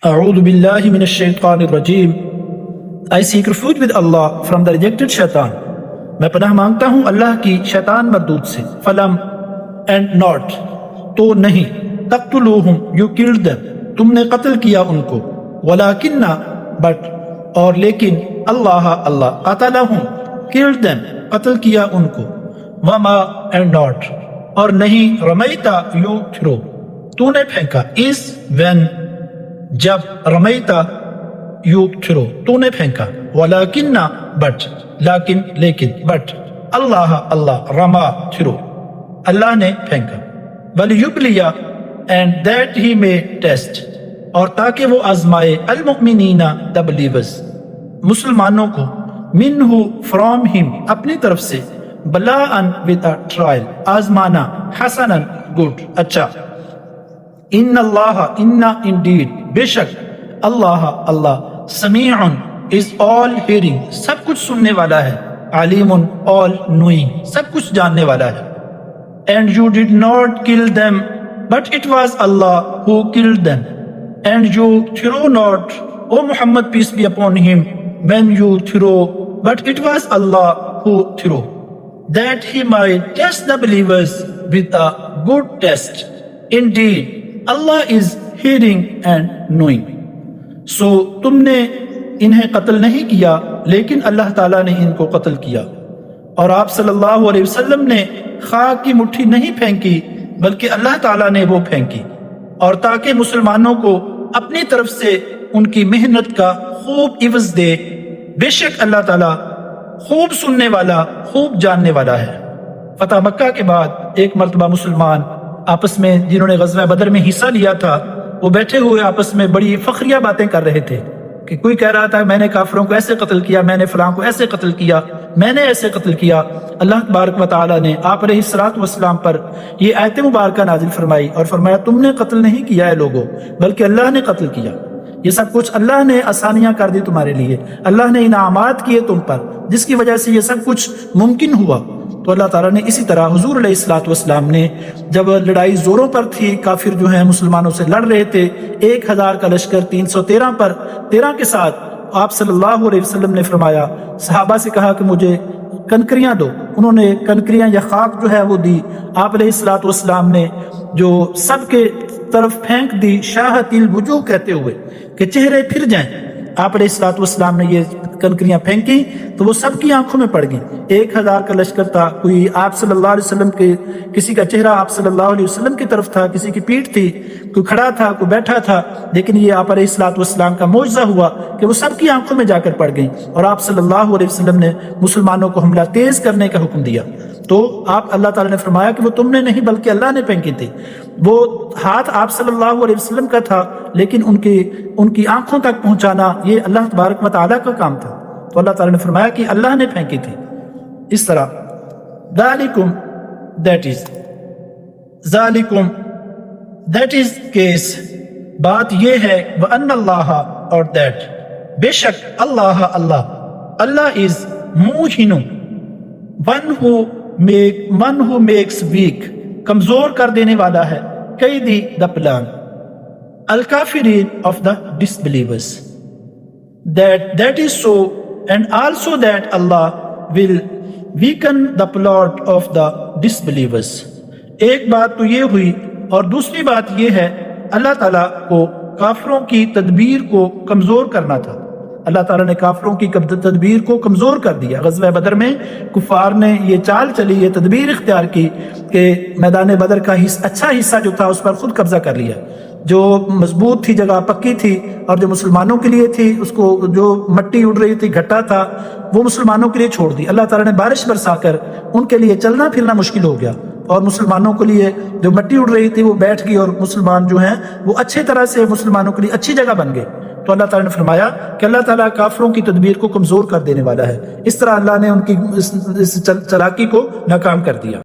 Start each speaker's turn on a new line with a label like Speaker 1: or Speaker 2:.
Speaker 1: A'udhu billahi minash shaitanir rajim. I seek refuge with Allah from the rejected shaitan. میں پناہ مانگتا ہوں اللہ کی شیطان مردود سے. فلم and not تو نہیں. تقتلوہم you killed them تم نے قتل کیا ان کو. ولیکن but اور لیکن اللہ قتلہم killed them قتل کیا ان کو. وما and not اور نہیں. رمیتا you throw تو نے پھینکا. is when جب. رمیتا یو تھرو تو نے پھینکا. ولیکن بٹ لیکن بٹ. اللہ رما تھرو اللہ نے پھینکا. ولیبلیا اینڈ دیٹ ہی میں ٹیسٹ اور تاکہ وہ آزمائے. المؤمنین the believers مسلمانوں کو. منہ فرام ہم اپنی طرف سے. بلاءً with a trial آزمانا. حسنا گڈ اچھا. ان اللہ indeed بے شک اللہ سمیع is all hearing سب کچھ سننے والا ہے. علیم all knowing سب کچھ جاننے والا ہے. And you did not kill them but it was Allah who killed them. And you threw not, O Muhammad peace be upon him, when you threw, but it was Allah who threw, that he might test the believers with a good test. Indeed Allah is hearing and knowing. So تم نے انہیں قتل نہیں کیا لیکن اللہ تعالیٰ نے ان کو قتل کیا. اور آپ صلی اللہ علیہ وسلم نے خاک کی مٹھی نہیں پھینکی بلکہ اللہ تعالیٰ نے وہ پھینکی. اور تاکہ مسلمانوں کو اپنی طرف سے ان کی محنت کا خوب عوض دے. بے شک اللہ تعالیٰ خوب سننے والا خوب جاننے والا ہے. فتح مکہ کے بعد ایک مرتبہ مسلمان آپس میں جنہوں نے غزوہ بدر میں حصہ لیا تھا وہ بیٹھے ہوئے آپس میں بڑی فخریہ باتیں کر رہے تھے کہ کوئی کہہ رہا تھا میں نے کافروں کو ایسے قتل کیا, میں نے فلاں کو ایسے قتل کیا, میں نے ایسے قتل کیا. اللہ تبارک و تعالی نے آپ علیہ الصلوۃ والسلام پر یہ آیت مبارکہ نازل فرمائی اور فرمایا تم نے قتل نہیں کیا ہے لوگوں بلکہ اللہ نے قتل کیا. یہ سب کچھ اللہ نے آسانیاں کر دی تمہارے لیے, اللہ نے انعامات کیے تم پر جس کی وجہ سے یہ سب کچھ ممکن ہوا. تو اللہ تعالیٰ نے اسی طرح حضور علیہ الصلوۃ والسلام نے جب لڑائی زوروں پر تھی, کافر جو ہیں مسلمانوں سے لڑ رہے تھے, 1000 کا لشکر 313 پر 13 کے ساتھ, آپ صلی اللہ علیہ وسلم نے فرمایا صحابہ سے کہا کہ مجھے کنکریاں دو. انہوں نے کنکریاں یا خاک جو ہے وہ دی. آپ علیہ الصلوۃ والسلام نے جو سب کے طرف پھینک دی شاہت الوجوہ کہتے ہوئے کہ چہرے پھر جائیں. آپ علیہ الصلوۃ والسلام نے یہ کنکریاں پھینکی تو وہ سب کی آنکھوں میں پڑ گئیں. 1000 کا لشکر تھا, کوئی آپ صلی اللہ علیہ وسلم کے کسی کا چہرہ آپ صلی اللہ علیہ وسلم کی طرف تھا, کسی کی پیٹھ تھی, کوئی کھڑا تھا کوئی بیٹھا تھا, لیکن یہ آپ علیہ الصلوۃ والسلام کا معجزہ ہوا کہ وہ سب کی آنکھوں میں جا کر پڑ گئیں اور آپ صلی اللہ علیہ وسلم نے مسلمانوں کو حملہ تیز کرنے کا حکم دیا. تو آپ اللہ تعالیٰ نے فرمایا کہ وہ تم نے نہیں بلکہ اللہ نے پھینکی تھی. وہ ہاتھ آپ صلی اللہ علیہ وسلم کا تھا لیکن ان کی آنکھوں تک پہنچانا یہ اللہ تبارک و تعالیٰ کا کام تھا. تو اللہ تعالیٰ نے فرمایا کہ اللہ نے پھینکی تھی. اس طرح ذالکم دیٹ از کیس بات یہ ہے. وَأَنَّ اللَّهَ اور دیٹ بے شک اللہ از Mohan one who makes weak کمزور کر دینے والا ہے. قیدی the plan الکافرین of the disbelievers. That is so and also that Allah will weaken the plot of the disbelievers. ایک بات تو یہ ہوئی اور دوسری بات یہ ہے اللہ تعالیٰ کو کافروں کی تدبیر کو کمزور کرنا تھا. اللہ تعالیٰ نے کافروں کی تدبیر کو کمزور کر دیا. غزوہ بدر میں کفار نے یہ چال چلی, یہ تدبیر اختیار کی کہ میدان بدر کا اچھا حصہ جو تھا اس پر خود قبضہ کر لیا. جو مضبوط تھی جگہ پکی تھی اور جو مسلمانوں کے لیے تھی اس کو جو مٹی اڑ رہی تھی گھٹا تھا وہ مسلمانوں کے لیے چھوڑ دی. اللہ تعالیٰ نے بارش برسا کر ان کے لیے چلنا پھرنا مشکل ہو گیا اور مسلمانوں کے لیے جو مٹی اڑ رہی تھی وہ بیٹھ گئی اور مسلمان جو ہیں وہ اچھے طرح سے مسلمانوں کے لیے اچھی جگہ بن گئے. تو اللہ تعالیٰ نے فرمایا کہ اللہ تعالیٰ کافروں کی تدبیر کو کمزور کر دینے والا ہے. اس طرح اللہ نے ان کی اس چالاکی کو ناکام کر دیا.